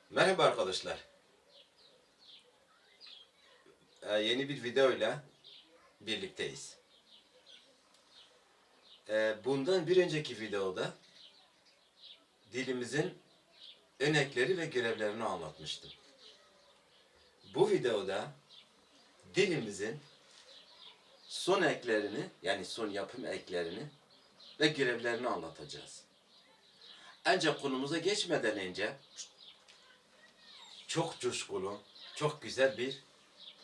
Merhaba arkadaşlar. Yeni bir video ile birlikteyiz. Bundan bir önceki videoda dilimizin örnekleri ve görevlerini anlatmıştım. Bu videoda dilimizin son eklerini, yani son yapım eklerini ve görevlerini anlatacağız. Ancak konumuza geçmeden önce çok coşkulu, çok güzel bir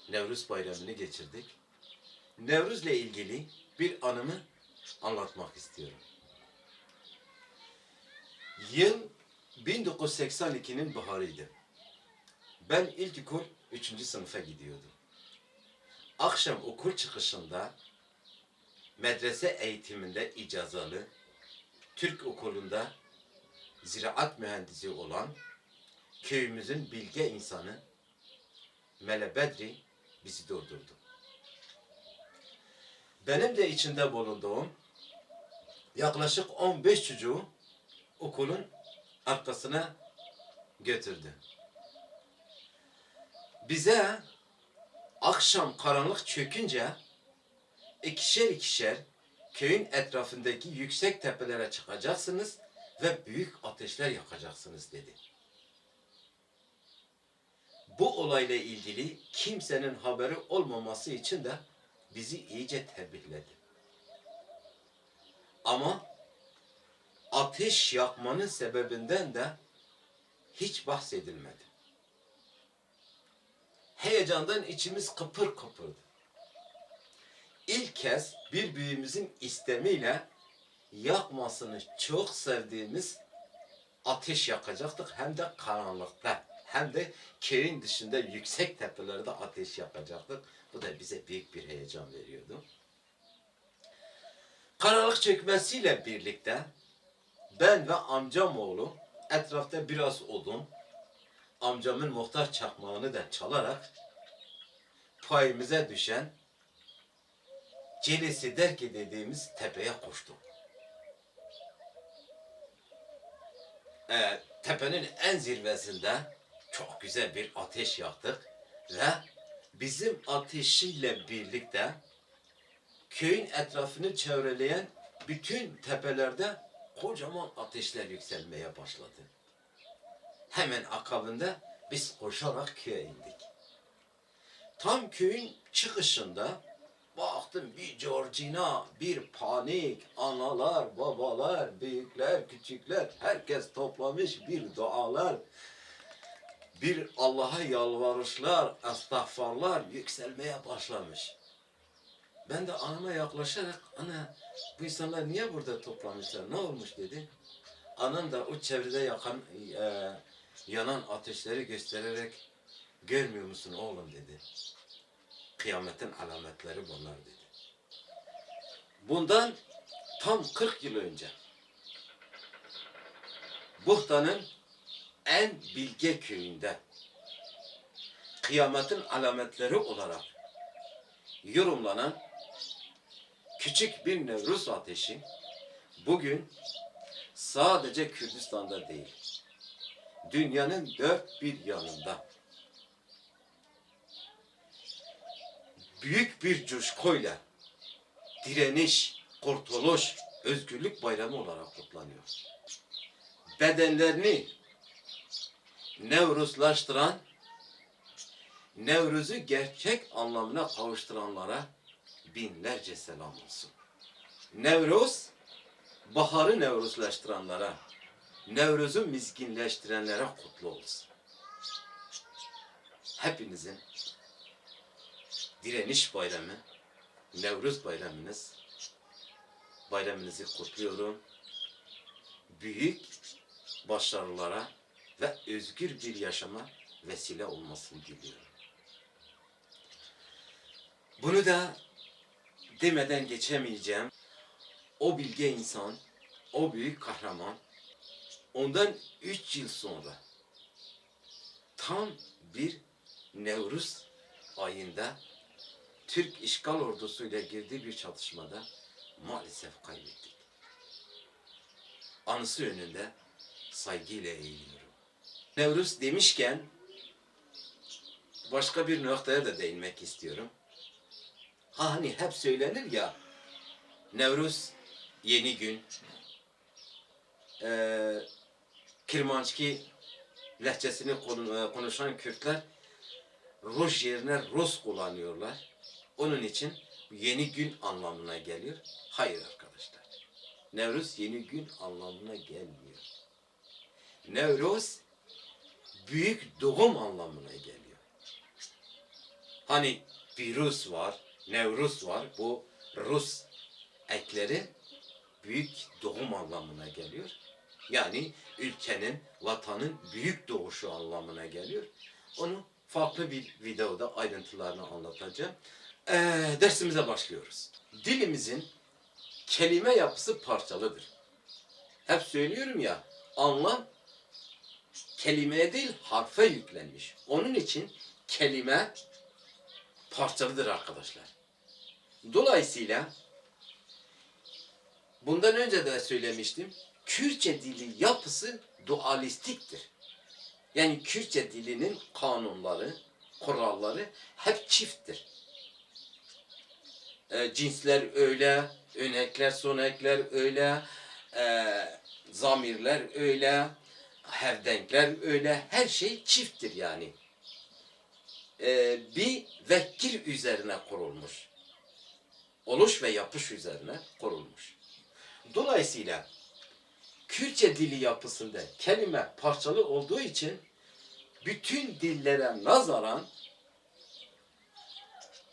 Nevruz Bayramı'nı geçirdik. Nevruz'la ilgili bir anımı anlatmak istiyorum. Yıl 1982'nin baharıydı. Ben ilkokul 3. sınıfa gidiyordum. Akşam okul çıkışında medrese eğitiminde icazalı, Türk okulunda ziraat mühendisi olan köyümüzün bilge insanı Mele Bedri bizi durdurdu. Benim de içinde bulunduğum yaklaşık 15 çocuğu okulun arkasına götürdü. Bize akşam karanlık çökünce ikişer ikişer köyün etrafındaki yüksek tepelere çıkacaksınız ve büyük ateşler yakacaksınız dedi. Bu olayla ilgili kimsenin haberi olmaması için de bizi iyice tembihledi. Ama ateş yakmanın sebebinden de hiç bahsedilmedi. Heyecandan içimiz kıpır kıpırdı. İlk kez bir büyüğümüzün istemiyle yakmasını çok sevdiğimiz ateş yakacaktık, hem de karanlıkta, hem de köyün dışında yüksek tepelerde ateş yakacaktık. Bu da bize büyük bir heyecan veriyordu. Karanlık çökmesiyle birlikte ben ve amcam oğlu etrafta biraz odun, amcamın muhtar çakmağını da çalarak payımıza düşen Celisi Derki dediğimiz tepeye koştuk. Tepenin en zirvesinde çok güzel bir ateş yaktık ve bizim ateşiyle birlikte köyün etrafını çevreleyen bütün tepelerde kocaman ateşler yükselmeye başladı. Hemen akabinde biz koşarak köye indik. Tam köyün çıkışında baktım bir corcina, bir panik, analar, babalar, büyükler, küçükler, herkes toplamış, bir dualar, bir Allah'a yalvarışlar, estağfurlar yükselmeye başlamış. Ben de anama yaklaşarak, ana bu insanlar niye burada toplamışlar, ne olmuş dedi. Anam da o çevrede yanan ateşleri göstererek, görmüyor musun oğlum dedi. Kıyametin alametleri bunlar dedi. Bundan tam 40 yıl önce Buhta'nın en bilge köyünde kıyametin alametleri olarak yorumlanan küçük bir Nevruz ateşi bugün sadece Kürdistan'da değil, dünyanın dört bir yanında büyük bir coşkuyla direniş, kurtuluş, özgürlük bayramı olarak kutlanıyor. Bedenlerini Nevruzlaştıran, Nevruz'u gerçek anlamına kavuşturanlara binlerce selam olsun. Nevruz, baharı Nevruzlaştıranlara, Nevruz'u miskinleştirenlere kutlu olsun. Hepinizin direniş bayramı, Nevruz bayramınızı kutluyorum. Büyük başarılara ve özgür bir yaşama vesile olmasını diliyorum. Bunu da demeden geçemeyeceğim. O bilge insan, o büyük kahraman, ondan 3 yıl sonra tam bir Nevruz ayında Türk işgal ordusuyla girdiği bir çatışmada maalesef kaybettik. Anısı önünde saygıyla eğiliyorum. Nevruz demişken başka bir noktaya da değinmek istiyorum. Hani hep söylenir ya, Nevruz yeni gün, Kirmançki lehçesini konuşan Kürtler Rus yerine Rus kullanıyorlar. Onun için yeni gün anlamına geliyor. Hayır arkadaşlar. Nevruz yeni gün anlamına gelmiyor. Nevruz büyük doğum anlamına geliyor. Hani virüs var, Nevruz var. Bu Rus ekleri büyük doğum anlamına geliyor. Yani ülkenin, vatanın büyük doğuşu anlamına geliyor. Onu farklı bir videoda ayrıntılarını anlatacağım. Dersimize başlıyoruz. Dilimizin kelime yapısı parçalıdır. Hep söylüyorum ya, anlam kelimeye değil harfe yüklenmiş. Onun için kelime parçalıdır arkadaşlar. Dolayısıyla bundan önce de söylemiştim. Kürtçe dili yapısı dualistiktir. Yani Kürtçe dilinin kanunları, kuralları hep çifttir. Cinsler öyle, önekler, sonekler öyle, zamirler öyle, hevdenkler öyle, her şey çifttir yani. Bir vekil üzerine kurulmuş. Oluş ve yapış üzerine kurulmuş. Dolayısıyla Kürtçe dili yapısında kelime parçalı olduğu için bütün dillere nazaran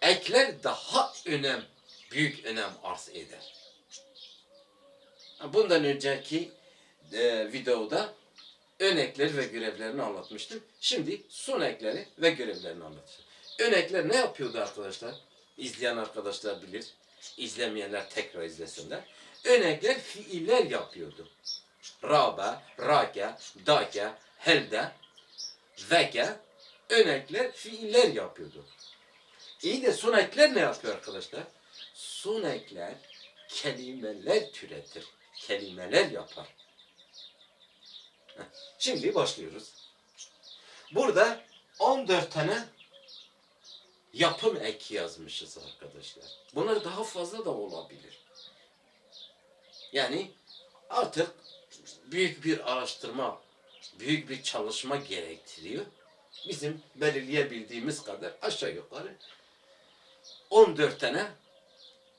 ekler daha büyük önem arz eder. Bundan önceki videoda örnekleri ve görevlerini anlatmıştım. Şimdi son ekleri ve görevlerini anlatacağım. Örnekler ne yapıyordu arkadaşlar? İzleyen arkadaşlar bilir. İzlemeyenler tekrar izlesinler. Örnekler fiiller yapıyordu. Rabe, rake, dake, helde, veke örnekler fiiller yapıyordu. İyi de son ekler ne yapıyor arkadaşlar? Son ekler kelimeler türetir. Kelimeler yapar. Şimdi başlıyoruz. Burada 14 tane yapım eki yazmışız arkadaşlar. Bunlar daha fazla da olabilir. Yani artık büyük bir araştırma, büyük bir çalışma gerektiriyor. Bizim belirleyebildiğimiz kadar aşağı yukarı 14 tane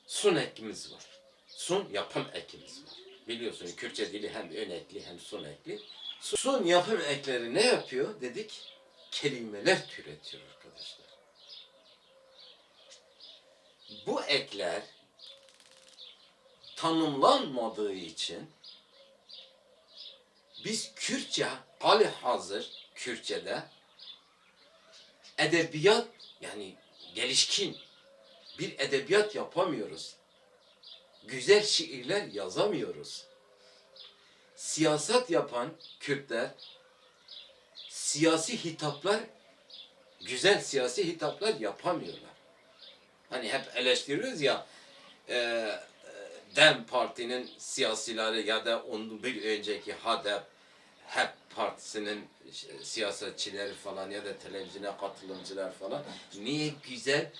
sun ekimiz var. Sun yapım ekimiz var. Biliyorsun Kürtçe dili hem ön ekli hem sun ekli. Sun yapım ekleri ne yapıyor dedik? Kelimeler türetiyor arkadaşlar. Bu ekler tanımlanmadığı için biz Kürtçe, halihazır Kürtçe'de edebiyat yani gelişkin bir edebiyat yapamıyoruz. Güzel şiirler yazamıyoruz. Siyaset yapan Kürtler siyasi hitaplar, güzel siyasi hitaplar yapamıyorlar. Hani hep eleştiriyoruz ya DEM Parti'nin siyasileri ya da onun bir önceki HADEP, HEP Partisi'nin siyasetçileri falan ya da televizyona katılımcılar falan niye güzel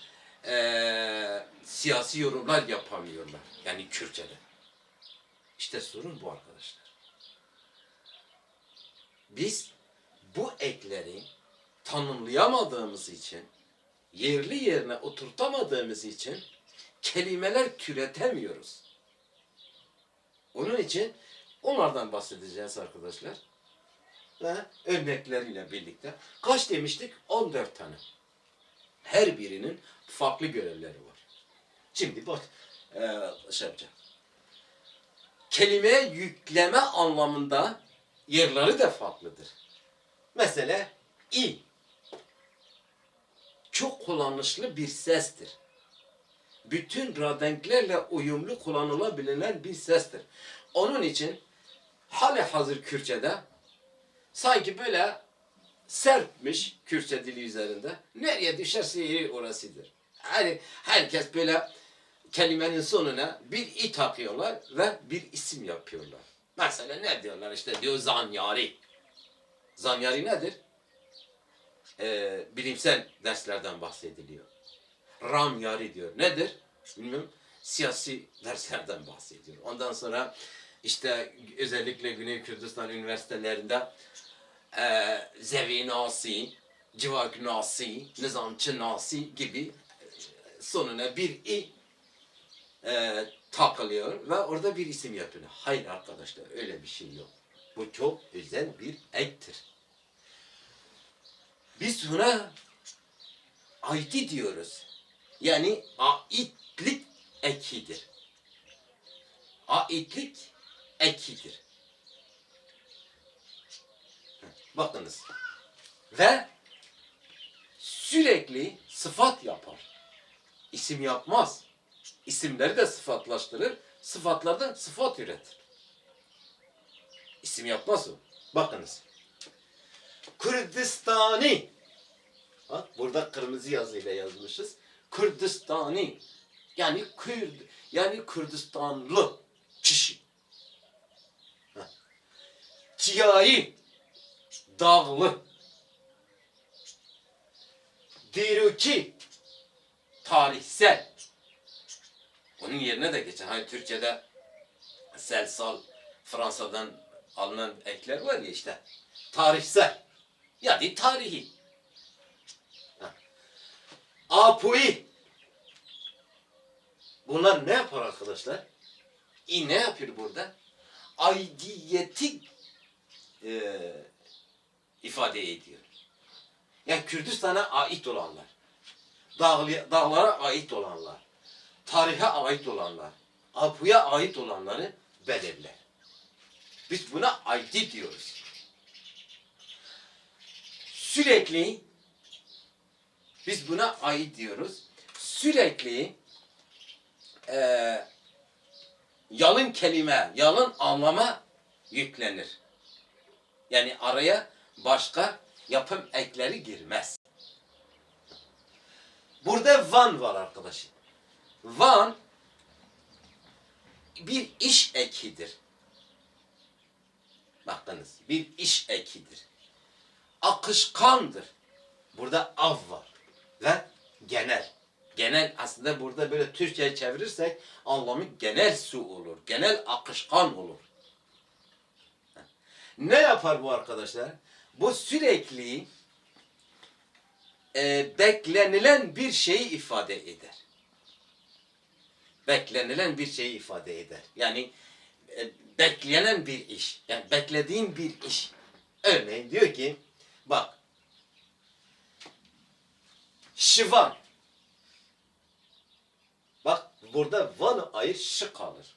siyasi yorumlar yapamıyorlar? Yani Kürtçe'de. İşte sorun bu arkadaşlar. Biz bu ekleri tanımlayamadığımız için, yerli yerine oturtamadığımız için kelimeler türetemiyoruz. Onun için onlardan bahsedeceğiz arkadaşlar. Ve örnekleriyle birlikte. Kaç demiştik? 14 tane. Her birinin farklı görevleri var. Şimdi bak şey yapacağım. Kelimeye yükleme anlamında yerleri de farklıdır. Mesela i çok kullanışlı bir sestir. Bütün radenklerle uyumlu kullanılabilen bir sestir. Onun için halihazır Kürtçe'de sanki böyle serpmiş Kürtçe dili üzerinde. Nereye düşerse yeri orasıdır. Yani herkes böyle kelimenin sonuna bir i takıyorlar ve bir isim yapıyorlar. Mesela ne diyorlar işte diyor zanyari. Zanyari nedir? Bilimsel derslerden bahsediliyor. Ramyari diyor. Nedir? Bilmiyorum. Siyasi derslerden bahsediyor. Ondan sonra işte özellikle Güney Kürdistan üniversitelerinde Zevi Nasi, Civak Nasi, Nizamçı Nasi gibi sonuna bir i takılıyor ve orada bir isim yapıyor. Hayır arkadaşlar, öyle bir şey yok. Bu çok özel bir ektir. Biz buna aiti diyoruz. Yani aitlik ekidir. Aitlik ekidir. Bakınız. Ve sürekli sıfat yapar. İsim yapmaz. İsimleri de sıfatlaştırır. Sıfatlardan sıfat üretir. İsim yapmaz o. Bakınız. Kürdistani. Bak burada kırmızı yazıyla yazmışız. Kürdistani. Yani Kürt, yani Kürdistanlı kişi. Çiyai. Dağlı. Diruki. Tarihsel. Onun yerine de geçen. Hani Türkçe'de selsal, Fransa'dan alınan ekler var ya işte. Tarihsel. Yani tarihi. Apui. Bunlar ne yapar arkadaşlar? Ne yapıyor burada? Aidiyeti ifade ediyor. Yani Kürdistan'a ait olanlar, dağlara ait olanlar, tarihe ait olanlar, Apu'ya ait olanları belirler. Biz buna aidi diyoruz. Sürekli biz buna ait diyoruz. Sürekli yalın kelime, yalın anlama yüklenir. Yani araya başka yapım ekleri girmez. Burada van var arkadaşım. Van bir iş ekidir. Bakınız, bir iş ekidir. Akışkandır. Burada av var. Ve genel. Genel aslında burada böyle Türkçe'ye çevirirsek anlamı genel su olur. Genel akışkan olur. Ne yapar bu arkadaşlar? Bu sürekli beklenilen bir şeyi ifade eder. Beklenilen bir şeyi ifade eder. Yani beklenen bir iş. Yani beklediğin bir iş. Örneğin diyor ki bak şivan. Bak burada vanı ayır şı kalır.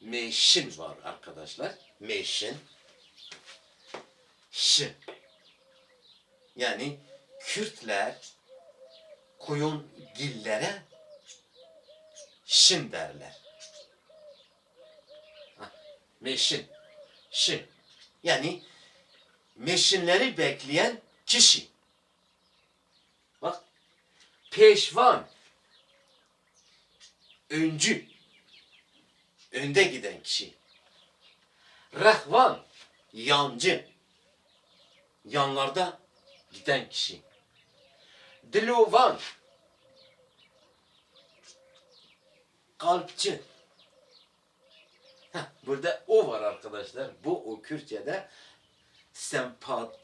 Meşin var arkadaşlar. Meşin. Şı. Yani Kürtler koyun gillere şin derler. Meşin. Şin. Yani meşinleri bekleyen kişi. Bak. Peşvan. Öncü. Önde giden kişi. Rehvan. Yancı. Yanlarda giden kişi. Dilovan. Kalpçi. Burada o var arkadaşlar. Bu o Kürtçe'de sempatik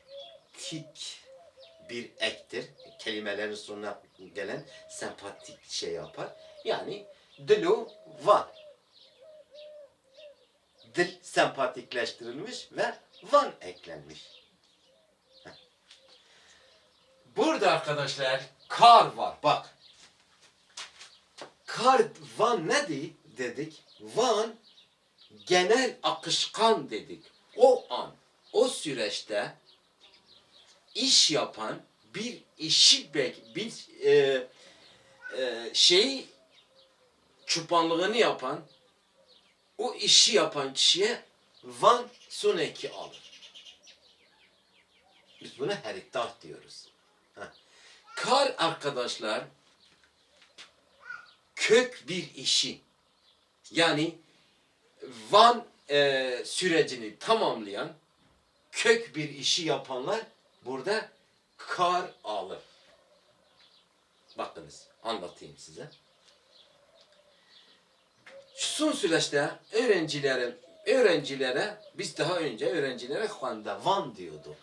bir ektir. Kelimelerin sonuna gelen sempatik şey yapar. Yani dilovan. Dil sempatikleştirilmiş ve van eklenmiş. Burada arkadaşlar kar var. Bak. Kar, van ne dedik? Van genel akışkan dedik. O an, o süreçte iş yapan bir işi bir şey çupanlığını yapan o işi yapan kişiye van son eki alır. Biz buna heritat diyoruz. Kar arkadaşlar kök bir işi. Yani van sürecini tamamlayan, kök bir işi yapanlar burada kar alır. Bakınız, anlatayım size. Son süreçte öğrencilere biz daha önce öğrencilere Honda Van diyorduk.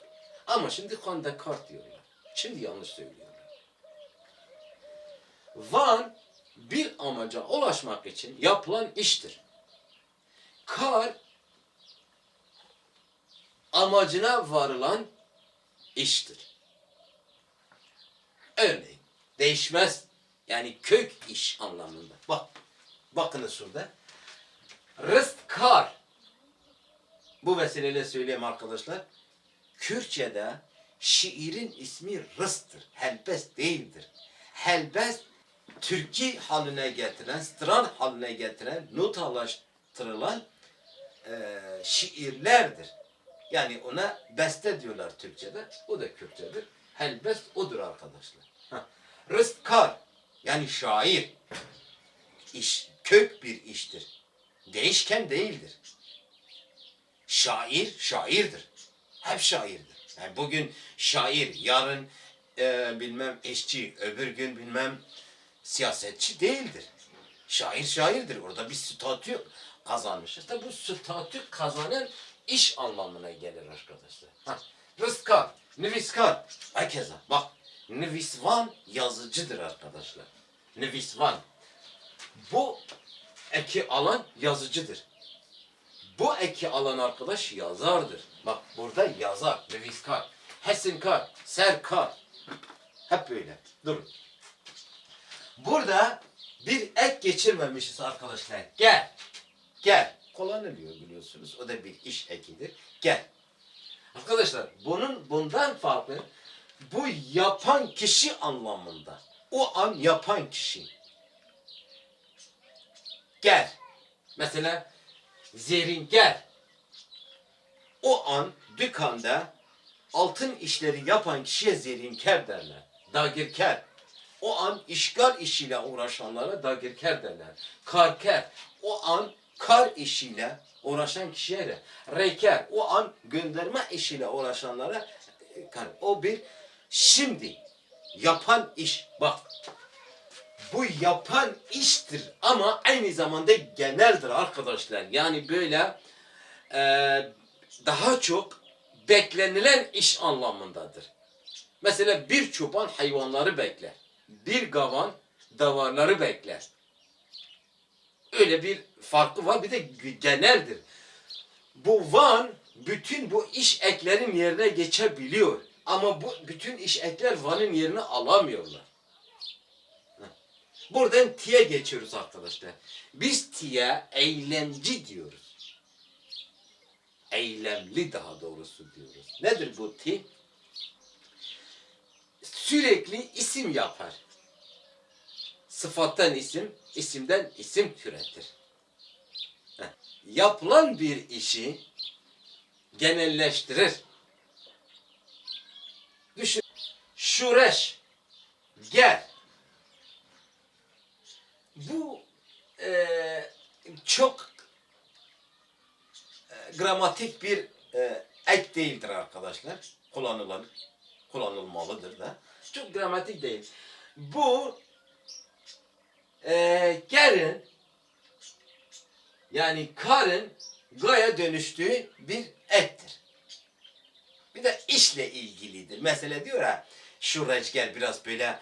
Ama şimdi Honda Kart diyorlar. Şimdi yanlış söylüyorlar. Van bir amaca ulaşmak için yapılan iştir. Kar amacına varılan iştir. Örneğin değişmez. Yani kök iş anlamında. Bakınız şurada. Rıztkar. Bu vesileyle söyleyeyim arkadaşlar. Kürtçe'de şiirin ismi rızktır. Helbest değildir. Helbest türkü haline getiren, stran haline getiren, notalaştırılan şiirlerdir. Yani ona beste diyorlar Türkçe'de. O da Kürtçedir. Helbest odur arkadaşlar. Rıztkar yani şair. İş, kök bir iştir. Değişken değildir. Şair, şairdir. Hep şairdir. Yani bugün şair, yarın bilmem eşçi, öbür gün bilmem siyasetçi değildir. Şair şairdir. Orada bir statü kazanmış. İşte bu statü kazanan iş anlamına gelir arkadaşlar. Rıztkar, nüviskar. Herkese bak. Nüvisvan yazıcıdır arkadaşlar. Nüvisvan. Bu eki alan yazıcıdır. Bu eki alan arkadaş yazardır. Bak burada yazar, nüviskar, hesinkar, serkar. Hep böyle. Durun. Burada bir ek geçirmemişiz arkadaşlar. Gel. Gel. Kullanılıyor biliyorsunuz. O da bir iş ekidir. Gel. Arkadaşlar bundan farklı bu yapan kişi anlamında. O an yapan kişi. Gel. Mesela Zerrin gel. O an dükkanda altın işleri yapan kişiye zerrinker derler. Dagirker. O an işgal işiyle uğraşanlara dagirker derler. Karker. O an kar işiyle uğraşan kişiye de reyker. O an gönderme işiyle uğraşanlara o bir şimdi yapan iş. Bak. Bu yapan iştir ama aynı zamanda geneldir arkadaşlar. Yani böyle daha çok beklenilen iş anlamındadır. Mesela bir çoban hayvanları bekler. Bir gavan davarları bekler. Öyle bir farkı var. Bir de geneldir. Bu Van bütün bu iş eklerin yerine geçebiliyor. Ama bu bütün iş ekler Van'ın yerini alamıyorlar. Buradan tiye geçiyoruz arkadaşlar. Biz tiye eylemci diyoruz. Eylemli daha doğrusu diyoruz. Nedir bu ti? Sürekli isim yapar. Sıfattan isim, isimden isim türetir. Yapılan bir işi genelleştirir. Düşün. Şureş. Gel. Bu çok gramatik bir ek değildir arkadaşlar. Kullanılmalıdır da. Çok gramatik değil. Bu gelin yani karın gaya dönüştüğü bir ektir. Bir de işle ilgilidir. Mesela diyor ha şu recger biraz böyle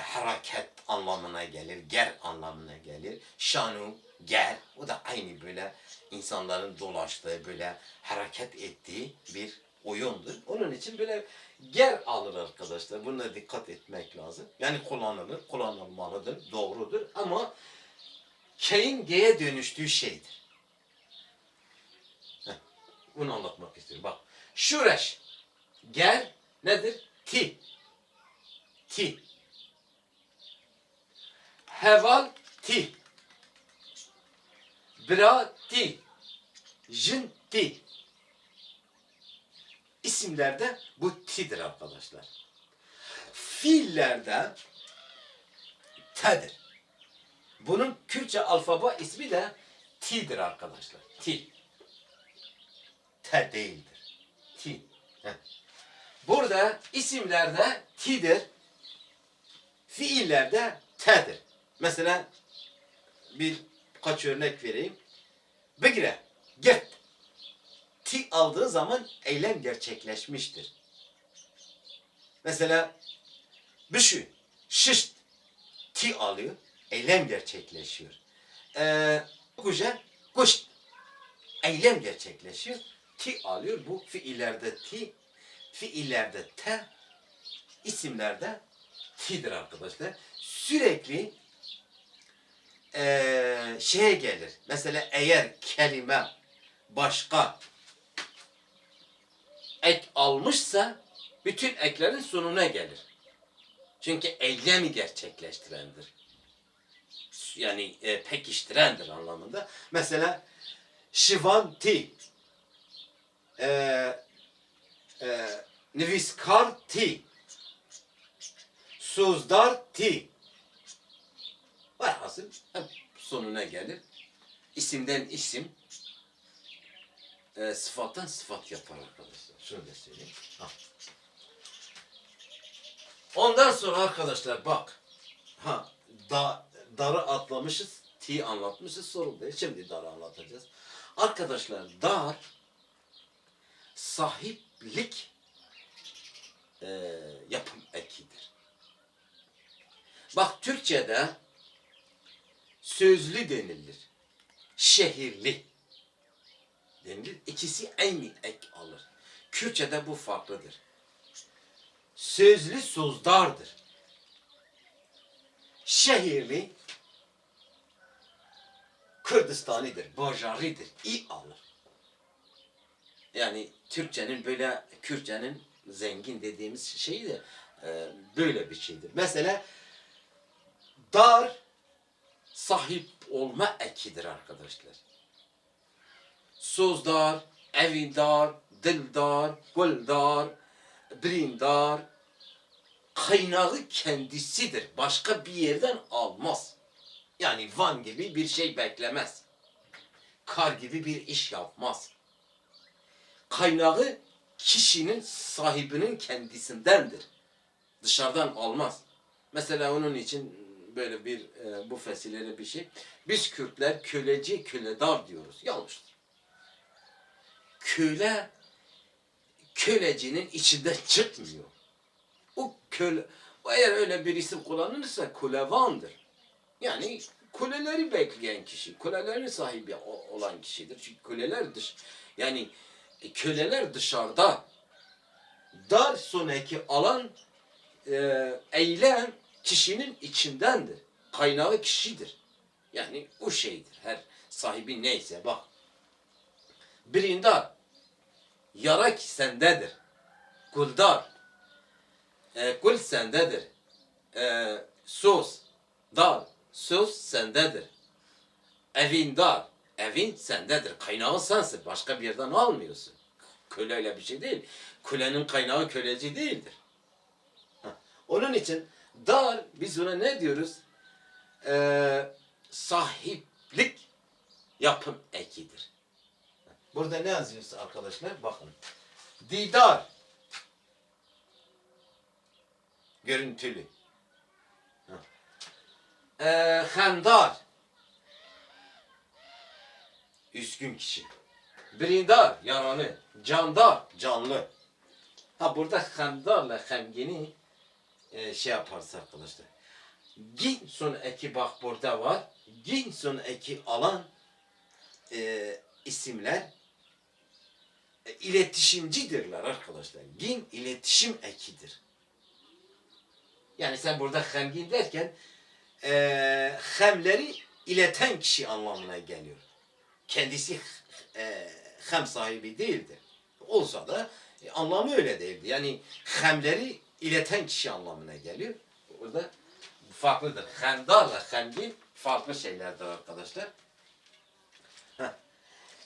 hareket anlamına gelir, ger anlamına gelir. Şanu, ger, o da aynı böyle insanların dolaştığı, böyle hareket ettiği bir oyundur. Onun için böyle ger alır arkadaşlar. Buna dikkat etmek lazım. Yani kullanılır, kullanılmalıdır, doğrudur ama K'in G'ye dönüştüğü şeydir. Bunu anlatmak istiyorum. Bak, şureş, ger nedir? Ti. Ti. Heval ti. Bra ti. Jin ti. İsimlerde bu ti'dir arkadaşlar. Fiillerde t'dir. Bunun Kürtçe alfaba ismi de ti'dir arkadaşlar. Ti. T değildir. Ti. Heh. Burada isimlerde ti'dir. Fiillerde t'dir. Mesela birkaç örnek vereyim. Begire, git. Ti aldığı zaman eylem gerçekleşmiştir. Mesela büşü, şişt. Ti alıyor, eylem gerçekleşiyor. Kuca, kuşt. Eylem gerçekleşiyor. Ti alıyor. Bu fiillerde ti, fiillerde te, isimlerde ti'dir arkadaşlar. Sürekli şeye gelir. Mesela eğer kelime başka ek almışsa bütün eklerin sonuna gelir. Çünkü eylemi gerçekleştirendir. Yani pekiştirendir anlamında. Mesela şivanti, nivîskarti, sözdarti. Velhasıl hep sonuna gelir. İsimden isim, sıfattan sıfat yapar arkadaşlar. Şunu da söyleyeyim. Ha. Ondan sonra arkadaşlar bak. Darı atlamışız. Ti anlatmışız. Sorun değil. Şimdi darı anlatacağız. Arkadaşlar dar sahiplik yapım ekidir. Bak Türkçe'de sözlü denilir. Şehirli denilir. İkisi aynı ek alır. Kürtçe'de bu farklıdır. Sözlü sözdardır. Şehirli Kürdistanidir, Bajaridir, iyi alır. Yani Türkçenin böyle, Kürtçenin zengin dediğimiz şey de böyle bir şeydir. Mesela dar sahip olma ekidir arkadaşlar. Sözdar, evindar, dildar, guldar, birindar, kaynağı kendisidir. Başka bir yerden almaz. Yani Van gibi bir şey beklemez. Kar gibi bir iş yapmaz. Kaynağı kişinin, sahibinin kendisindendir. Dışarıdan almaz. Mesela onun için böyle bir bu fesileri bir şey. Biz Kürtler köleci, köledar diyoruz. Yanlıştır. Köle kölecinin içinden çıkmıyor. O köle, eğer öyle bir isim kullanılırsa kulevandır. Yani kuleleri bekleyen kişi, kulelerin sahibi olan kişidir. Çünkü kuleler yani köleler dışarıda. Dar sonraki alan eylem kişinin içindendir. Kaynağı kişidir. Yani o şeydir. Her sahibi neyse bak. Birindar. Yarak sendedir. Kuldar. Kul sendedir. Söz. Dar. Söz sendedir. Evindar. Evin sendedir. Kaynağı sensin. Başka bir yerden almıyorsun. Köle öyle bir şey değil. Kölenin kaynağı köleci değildir. Onun için dar, biz ona ne diyoruz? Sahiplik yapım ekidir. Burada ne yazıyorsa arkadaşlar bakın. Didar. Görüntülü. Hemdar. Üzgün kişi. Birindar, yaralı. Candar, canlı. Burada hemdarla hemgini şey yaparsa arkadaşlar. Gin son eki bak burada var. Gin son eki alan isimler iletişimcidirler arkadaşlar. Gin iletişim ekidir. Yani sen burada hemgin derken hemleri ileten kişi anlamına geliyor. Kendisi hem sahibi değildir. Olsa da anlamı öyle değildi. Yani hemleri ileten kişi anlamına geliyor. Orada farklıdır. Hemdarla hemgin farklı şeylerdir arkadaşlar.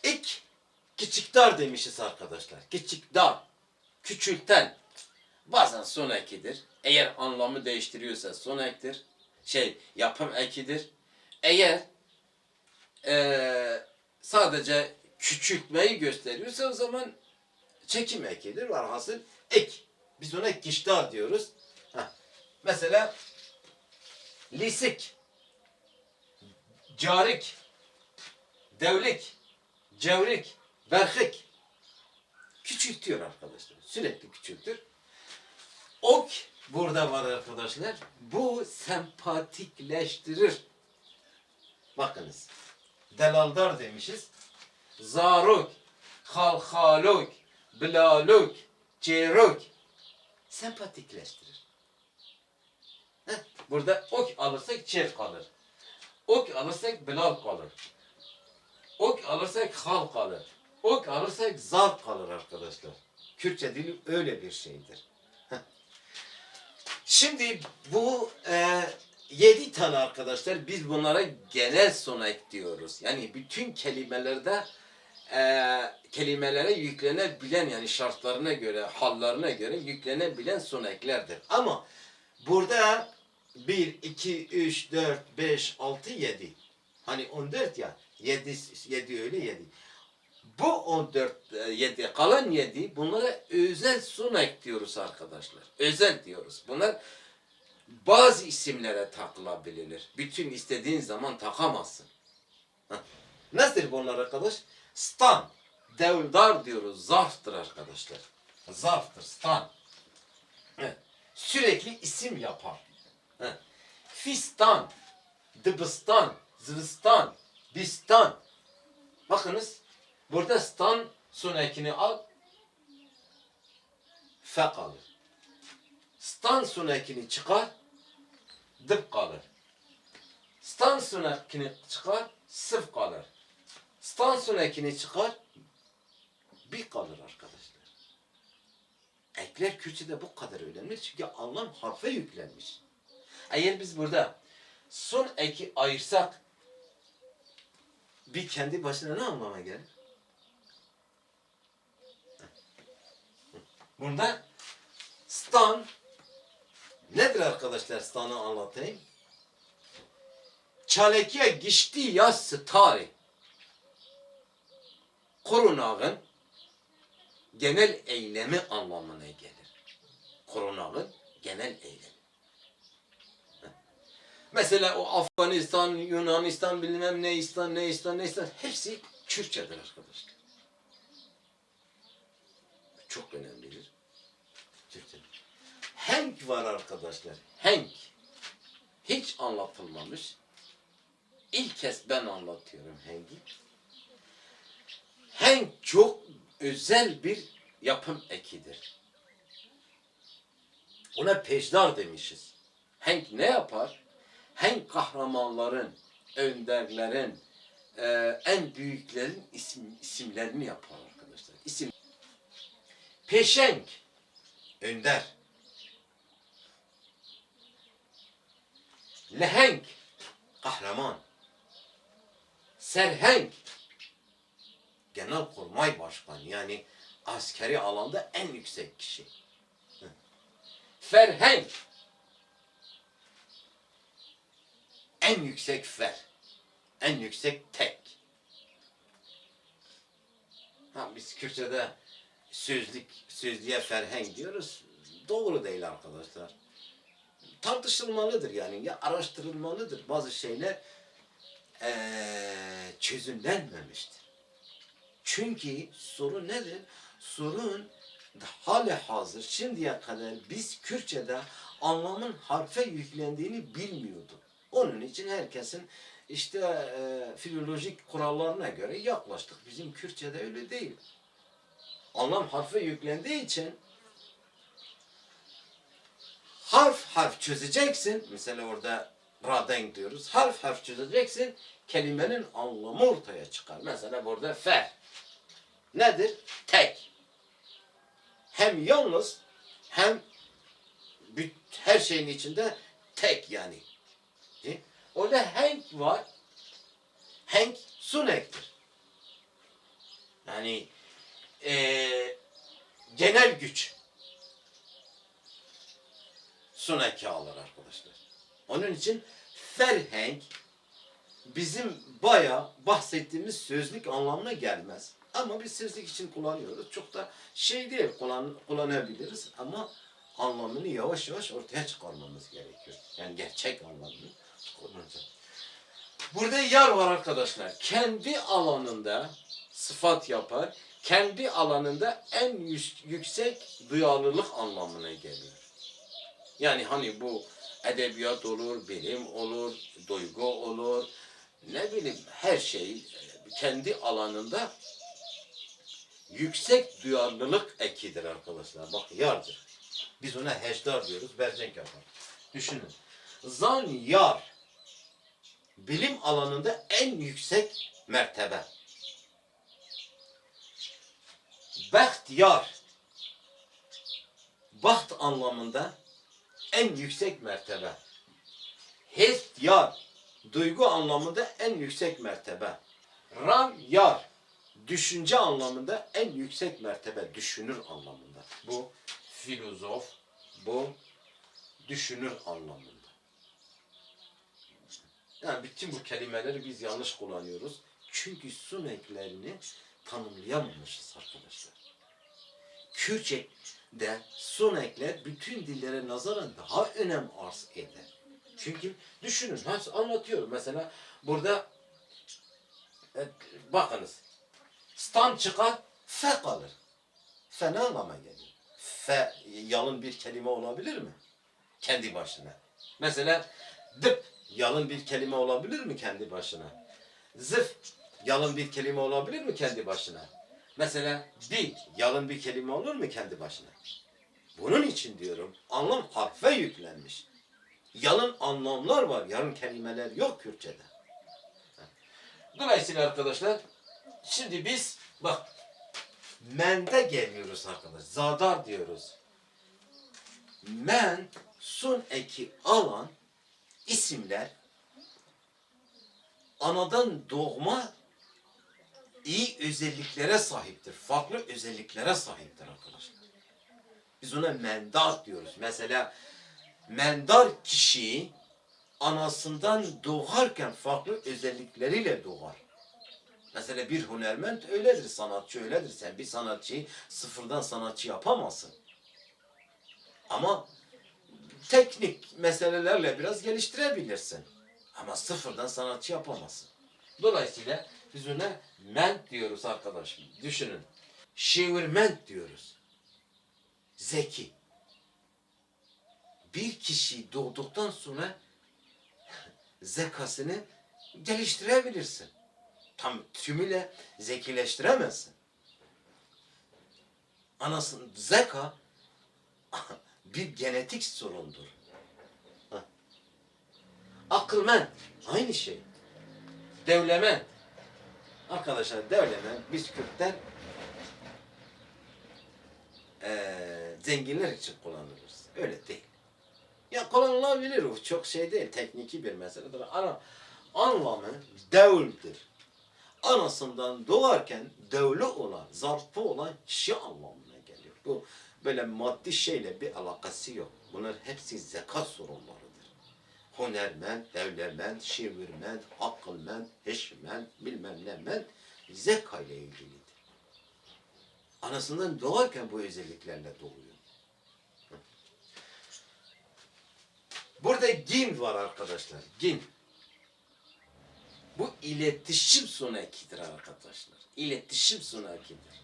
İlk küçükdar demişiz arkadaşlar. Küçükdar, küçülten. Bazen son ekidir. Eğer anlamı değiştiriyorsa son ektir. Yapım ekidir. Eğer sadece küçültmeyi gösteriyorsa o zaman çekim ekidir. Varhasıl ek. Biz ona kişdar diyoruz. Heh. Mesela lisik, carik, devlik, cevrik, berhik. Küçültüyor arkadaşlar. Sürekli küçültür. Ok burada var arkadaşlar. Bu sempatikleştirir. Bakınız. Delaldar demişiz. Zaruk, halhaluk, bilaluk, ceruk. Sempatikleştirir. Heh. Burada ok alırsak çer kalır. Ok alırsak bilal kalır. Ok alırsak hal kalır. Ok alırsak zar kalır arkadaşlar. Kürtçe dili öyle bir şeydir. Şimdi bu 7 tane arkadaşlar biz bunlara genel sonek diyoruz. Yani bütün kelimelerde kelimelere yüklenebilen yani şartlarına göre, hallarına göre yüklenebilen soneklerdir. Ama burada 1, 2, 3, 4, 5, 6, 7. Hani 14 ya. 7 öyle 7. Bu 14, 7 kalan 7 bunlara özel sunek diyoruz arkadaşlar. Özel diyoruz. Bunlar bazı isimlere takılabilir. Bütün istediğin zaman takamazsın. Heh. Nedir bunlar arkadaş? Stan. Devdar diyoruz. Zarftır arkadaşlar. Zarftır. Stan. Evet. Sürekli isim yapar. Heh. Fistan. Dıbıstan. Zıvıstan. Bistan. Bakınız. Burada stan sonekini al. Fe kalır. Stan sonekini çıkar. Dıp kalır. Stan sonekini çıkar. Sıf kalır. Stan sonekini çıkar. Bir kalır arkadaşlar. Ekler Kürtçe'de bu kadar önemli. Çünkü anlam harfe yüklenmiş. Eğer biz burada son eki ayırsak bir kendi başına ne anlama gelir? Bunda stan nedir arkadaşlar, stanı anlatayım. Çalekiye geçti ya starı. Korunağın genel eylemi anlamına gelir. Korunağın genel eylemi. Mesela o Afganistan, Yunanistan, bilmem ne hepsi Kürtçedir arkadaşlar. Çok önemlidir. Kürtçe. Henk var arkadaşlar. Henk. Hiç anlatılmamış. İlk kez ben anlatıyorum Henk'i. Henk çok özel bir yapım ekidir. Ona pejdar demişiz. Henk ne yapar? Henk kahramanların, önderlerin, en büyüklerin isimlerini yapar arkadaşlar. İsim. Peşenk, önder. Lehenk, kahraman. Serhenk, Genelkurmay Başkanı, yani askeri alanda en yüksek kişi. Ferhenk, en yüksek fer, en yüksek tek. Biz Kürtçe'de sözlüğe ferhenk diyoruz. Doğru değil arkadaşlar. Tartışılmalıdır yani, ya araştırılmalıdır. Bazı şeyler çözümlenmemiştir. Çünkü sorun nedir? Sorun hali hazır şimdiye kadar biz Kürtçe'de anlamın harfe yüklendiğini bilmiyorduk. Onun için herkesin işte filolojik kurallarına göre yaklaştık. Bizim Kürtçe'de öyle değil. Anlam harfe yüklendiği için harf çözeceksin. Mesela orada raden diyoruz. Harf çözeceksin. Kelimenin anlamı ortaya çıkar. Mesela burada fer. Nedir? Tek. Hem yalnız hem her şeyin içinde tek yani. Orada henk var. Henk sunektir. Yani genel güç. Suneki alır arkadaşlar. Onun için ferhenk bizim bayağı bahsettiğimiz sözlük anlamına gelmez. Ama biz sözlük için kullanıyoruz. Çok da şey değil, kullanabiliriz ama anlamını yavaş yavaş ortaya çıkarmamız gerekiyor. Yani gerçek anlamını kullanacağız. Burada yar var arkadaşlar. Kendi alanında sıfat yapar. Kendi alanında en yüksek duyarlılık anlamına geliyor. Yani hani bu edebiyat olur, bilim olur, duygu olur, ne bileyim her şey kendi alanında yüksek duyarlılık ekidir arkadaşlar. Bak yardır. Biz ona heşdar diyoruz, bercenk yapar. Düşünün. Zan yar bilim alanında en yüksek mertebe. Baht yar baht anlamında en yüksek mertebe. Hest yar duygu anlamında en yüksek mertebe. Ram yar düşünce anlamında en yüksek mertebe, düşünür anlamında. Bu filozof, bu düşünür anlamında. Yani bütün bu kelimeleri biz yanlış kullanıyoruz. Çünkü sun eklerini tanımlayamamışız arkadaşlar. Kürtçe'de sun ekler bütün dillere nazaran daha önem arz eder. Çünkü düşünün, anlatıyorum. Mesela burada bakınız. Stan çıkar, fe kalır. Fe ne anlama geliyor? Fe yalın bir kelime olabilir mi? Kendi başına. Mesela dıp yalın bir kelime olabilir mi kendi başına? Zıf yalın bir kelime olabilir mi kendi başına? Mesela di yalın bir kelime olur mu kendi başına? Bunun için diyorum anlam harfe yüklenmiş. Yalın anlamlar var, yalın kelimeler yok Kürtçe'de. Dolayısıyla arkadaşlar şimdi biz bak mende geliyoruz arkadaş. Zadar diyoruz. Men sun eki alan isimler anadan doğma iyi özelliklere sahiptir. Farklı özelliklere sahiptir arkadaşlar. Biz ona mendar diyoruz. Mesela mendar kişi anasından doğarken farklı özellikleriyle doğar. Mesela bir hunerment öyledir, sanatçı öyledir. Sen bir sanatçıyı sıfırdan sanatçı yapamazsın. Ama teknik meselelerle biraz geliştirebilirsin. Ama sıfırdan sanatçı yapamazsın. Dolayısıyla biz ona ment diyoruz arkadaşım. Düşünün. Şiirment diyoruz. Zeki. Bir kişi doğduktan sonra zekasını geliştirebilirsin. Tam tümüyle zekileştiremezsin. Anasının zeka bir genetik sorundur. Akılmen aynı şey. Devlemen. Arkadaşlar devlemen biz Kürtler zenginler için kullanırız. Öyle değil. Ya kullanılabilir o çok şey değil. Tekniki bir meseledir. Ama anlamı devldir. Anasından doğarken devli olan, zarfı olan kişi anlamına geliyor. Bu böyle maddi şeyle bir alakası yok. Bunlar hepsi zeka sorunlarıdır. Hunermen, devlemen, şiirmen, akılmen, heşmen, bilmem ne men zeka ile ilgilidir. Anasından doğarken bu özelliklerle doğuyor. Burada gin var arkadaşlar. Gin. Bu iletişim sonekidir arkadaşlar. İletişim sonekidir.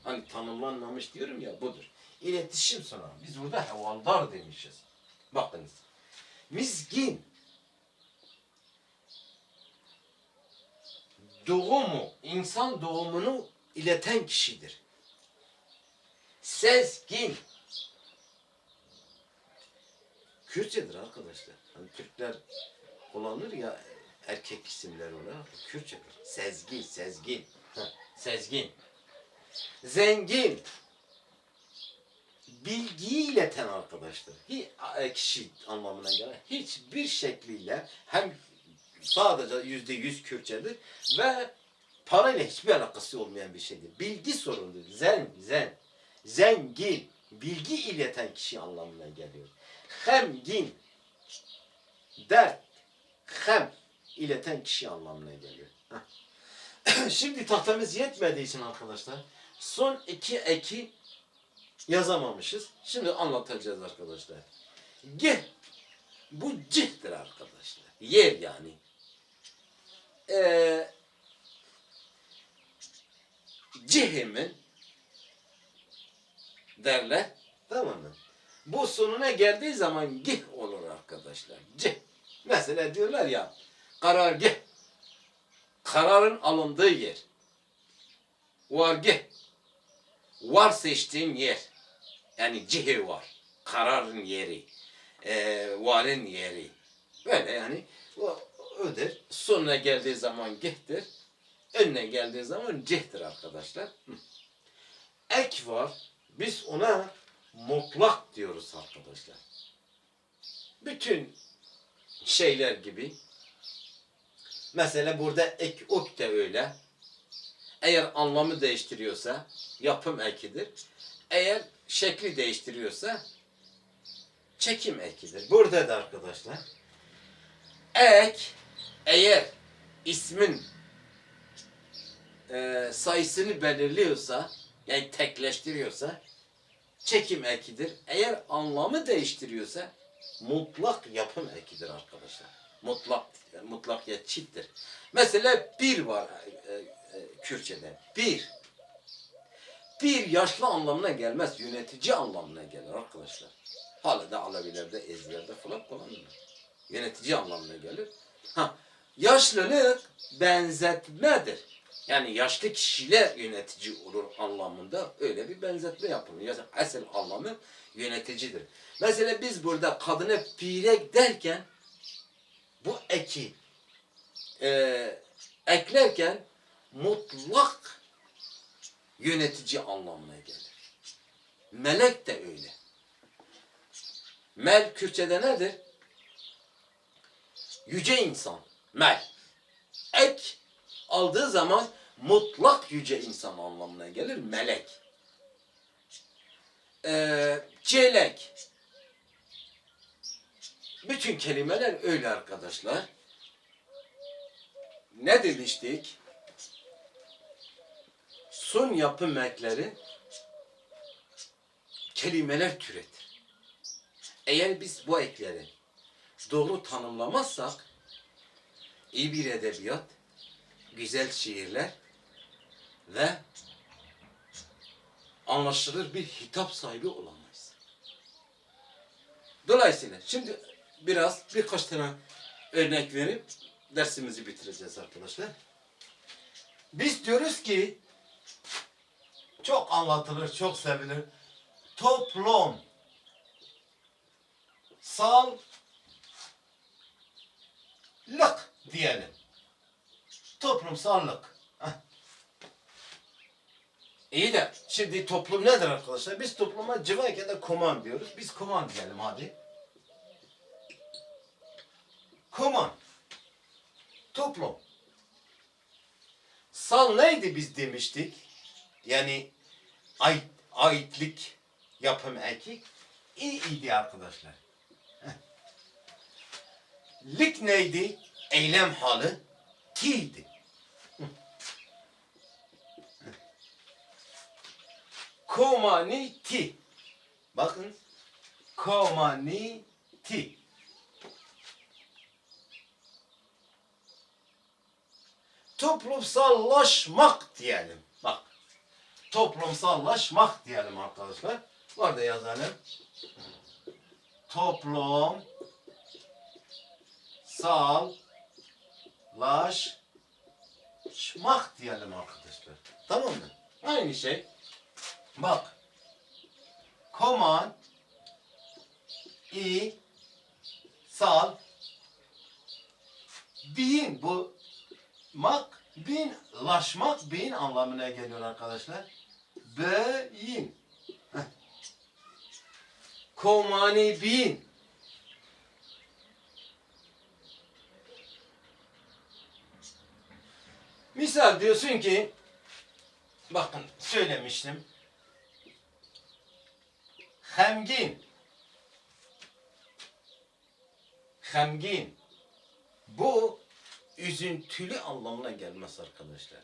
Hani tanımlanmamış diyorum ya budur. İletişim sonekidir. Biz burada hevaldar demişiz. Bakınız. Mizgin doğumu, insan doğumunu ileten kişidir. Sezgin Kürtçedir arkadaşlar. Hani Türkler kullanır ya erkek isimler olarak Kürtçedir. Sezgin, sezgin. Sezgin. Zengin. Bilgiyi ileten arkadaşlar. Kişi anlamına gelen hiçbir şekliyle hem sadece %100 Kürtçedir ve parayla hiçbir alakası olmayan bir şeydir. Bilgi sorundur. Zengin. Bilgi ileten kişi anlamına geliyor. Hemgin. Dert. Hem. ileten kişi anlamına geliyor. Şimdi tahtamız yetmediği için arkadaşlar son iki eki yazamamışız. Şimdi anlatacağız arkadaşlar. G, bu cihdir arkadaşlar. Yer yani. Cihimin derler. Tamam mı? Bu sonuna geldiği zaman gih olur arkadaşlar. Cih. Mesela diyorlar ya karargah. Kararın alındığı yer. Vargah. Var seçtiğin yer. Yani cihi var. Kararın yeri. Varın yeri. Böyle yani öder. Sonuna geldiği zaman gihtir. Önüne geldiği zaman cihtir arkadaşlar. Ek var. Biz ona mutlak diyoruz arkadaşlar. Bütün şeyler gibi. Mesela burada ek ok da öyle. Eğer anlamı değiştiriyorsa yapım ekidir. Eğer şekli değiştiriyorsa çekim ekidir. Burada da arkadaşlar ek eğer ismin sayısını belirliyorsa yani tekleştiriyorsa çekim ekidir. Eğer anlamı değiştiriyorsa mutlak yapım ekidir arkadaşlar. Mutlak ya çifttir. Mesela bir var Kürtçe'de. Bir yaşlı anlamına gelmez. Yönetici anlamına gelir arkadaşlar. Hala da Alevilerde, Ezgir'de falan kullanılır. Yönetici anlamına gelir. Yaşlılık benzetmedir. Yani yaşlı kişiler yönetici olur anlamında öyle bir benzetme yapılır. Yani asıl anlamı yöneticidir. Mesela biz burada kadına pirek derken bu eki eklerken mutlak yönetici anlamına gelir. Melek de öyle. Mel Kürtçe'de nedir? Yüce insan. Mel. Ek aldığı zaman mutlak yüce insan anlamına gelir. Melek. Çelek. Bütün kelimeler öyle arkadaşlar. Ne demiştik? Son yapım ekleri kelimeler türetir. Eğer biz bu ekleri doğru tanımlamazsak iyi bir edebiyat, güzel şiirler ve anlaşılır bir hitap sahibi olamayız. Dolayısıyla şimdi birkaç tane örnek verip dersimizi bitireceğiz arkadaşlar. Biz diyoruz ki çok anlatılır, çok sevilir. Toplum sağlık diyelim. Toplumsallık. İyi de şimdi toplum nedir arkadaşlar? Biz topluma cıvak ya da koman diyoruz. Biz koman diyelim hadi. Koman. Toplum. Sal neydi biz demiştik? Yani aitlik yapım eki iyiydi arkadaşlar. Lik neydi? Eylem halı tiydi. Komaniti. Bakın. Komaniti. Toplumsallaşmak diyelim. Bak. Toplumsallaşmak diyelim arkadaşlar. Orada yazalım. Toplumsallaşmak diyelim arkadaşlar. Tamam mı? Aynı şey. Bak. Koman sal bin bu laşmak bin anlamına geliyor arkadaşlar. Beyin. Komani bin. Misal diyorsun ki bakın söylemiştim. Hemgin. Bu üzüntülü anlamına gelmez arkadaşlar.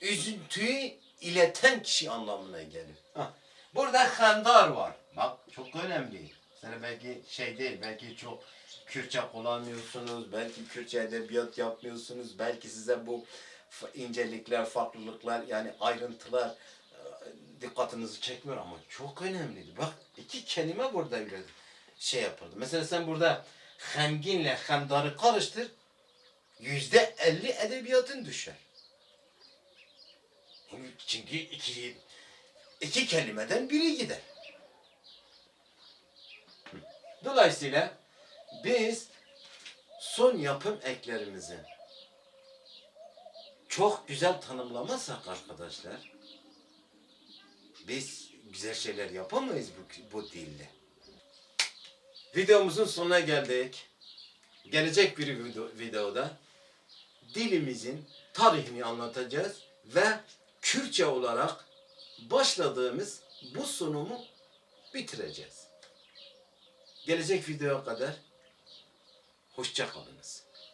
Üzüntüyü ileten kişi anlamına gelir. Hah. Burada hendar var. Bak çok önemli. Sana belki şey değil, belki çok Kürtçe kullanmıyorsunuz, belki Kürtçe edebiyat yapmıyorsunuz, belki size bu incelikler, farklılıklar yani ayrıntılar dikkatinizi çekmiyor ama çok önemliydi. Bak iki kelime burada öyle şey yapıldı. Mesela sen burada hemginle hemdarı karıştır, %50 edebiyatın düşer. Çünkü iki kelimeden biri gider. Dolayısıyla biz son yapım eklerimizi çok güzel tanımlamazsak arkadaşlar, biz güzel şeyler yapamayız bu dilde. Videomuzun sonuna geldik. Gelecek bir videoda dilimizin tarihini anlatacağız ve Kürtçe olarak başladığımız bu sunumu bitireceğiz. Gelecek videoya kadar hoşça kalınız.